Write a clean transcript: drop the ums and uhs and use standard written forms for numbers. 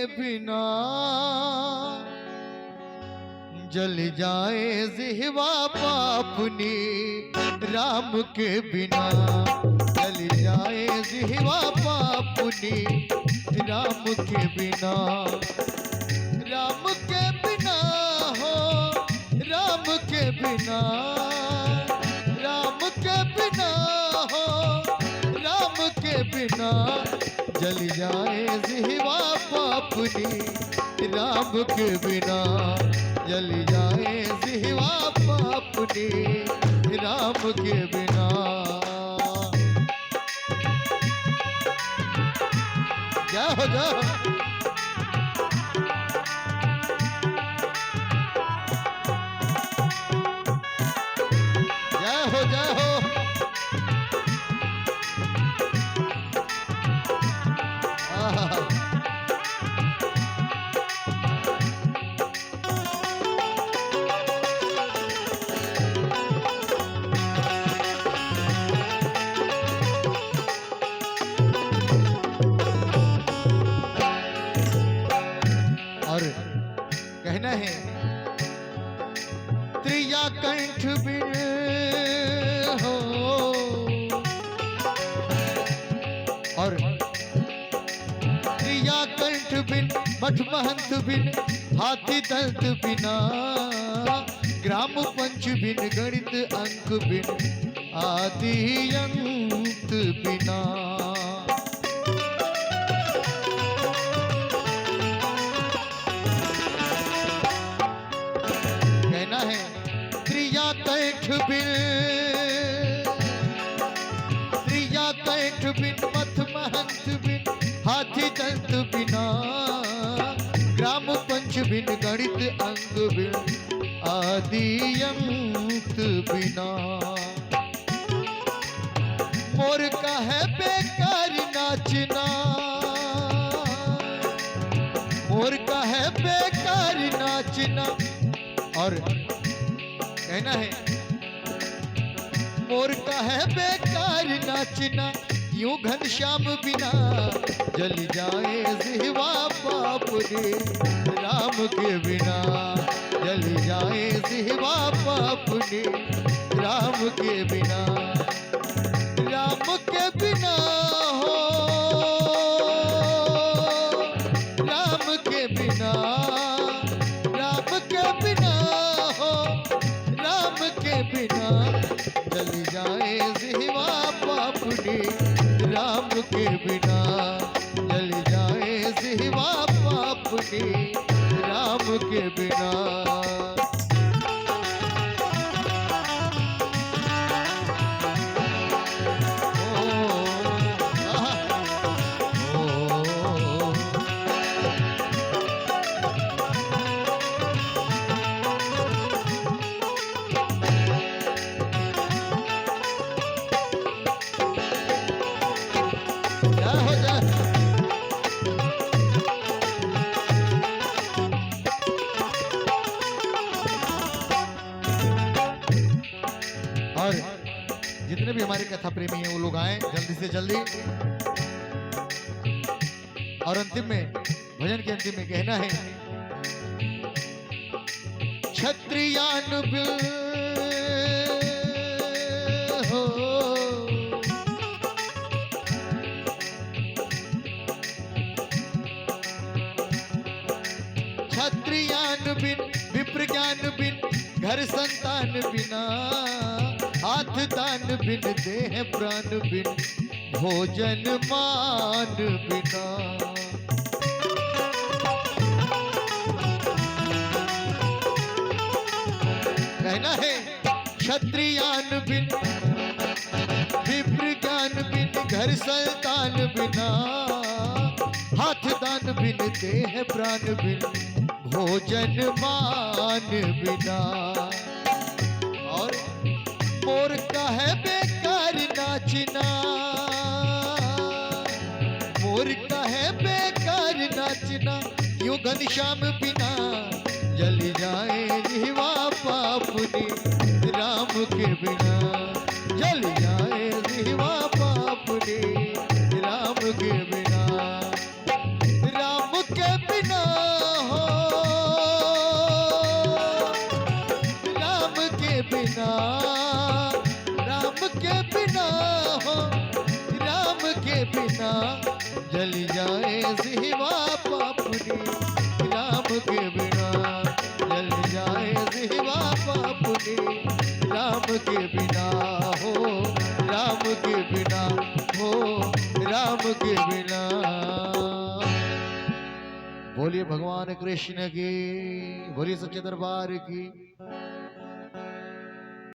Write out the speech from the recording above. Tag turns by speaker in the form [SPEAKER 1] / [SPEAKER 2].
[SPEAKER 1] बिना जल जाए जिह्वा पापनी, राम के बिना जल जाए जिह्वा पापनी, राम के बिना। राम के बिना हो, राम के बिना, राम के बिना हो, राम के बिना जल जाए जिह्वा पापनी, राम के बिना जल जाए जिह्वा पापनी, राम के बिना। क्या हो जाओ कहना है त्रिया कंठ बिन हो, और त्रिया कंठ बिन, मठ महंत बिन, हाथी दंत बिना, ग्राम पंच बिन, गणित अंक बिन, आदि अंत बिना। त्रिया कंठ बिन, त्रिया कंठ बिन, मथ महंत बिन, हाथी दंत बिना, ग्राम पंच बिन, गणित अंग बिन, आदि अंत बिना। मोर का है बेकार नाचना, मोर का है बेकार नाचना, और कहना है मोर का है बेकार नाचना, यूं घनश्याम बिना जल जाए जिह्वा पापनी, राम के बिना जल जाए जिह्वा पापनी, राम के बिना। राम के बिना हो, राम के बिना, राम के बिना हो, राम के बिना जल जाए जिह्वा पापनी, राम के बिना जल जाए जिह्वा पापनी, राम के बिना। और जितने भी हमारे कथा प्रेमी हैं वो लोग आए जल्दी से जल्दी। और अंतिम में, भजन के अंतिम में कहना है क्षत्रियान बिल हो, क्षत्रियान बिन, विप्र ज्ञान बिन, घर संतान बिना, हाथ दान बिन, देह प्राण बिन, भोजन मान बिना। कहना है क्षत्रियान बिन, विप्र ज्ञान बिन, घर संतान बिना, हाथ दान बिन, देह प्राण बिन, भोजन मान बिना। और मोर का है बेकार नाचना, मोर का है बेकार नाचना, यूं घनश्याम बिना जल जाए जिह्वा पापनी, राम के बिना जल जाए जिह्वा पापनी, राम के बिना। राम के बिना बिना, राम के बिना हो, राम के बिना जल जाए जीवा पापुनी, राम के बिना जल जाए जीवा पापुनी, राम के बिना हो, राम के बिना हो, राम के बिना। बोलिए भगवान कृष्ण की, बोलिए सच्चे दरबार की।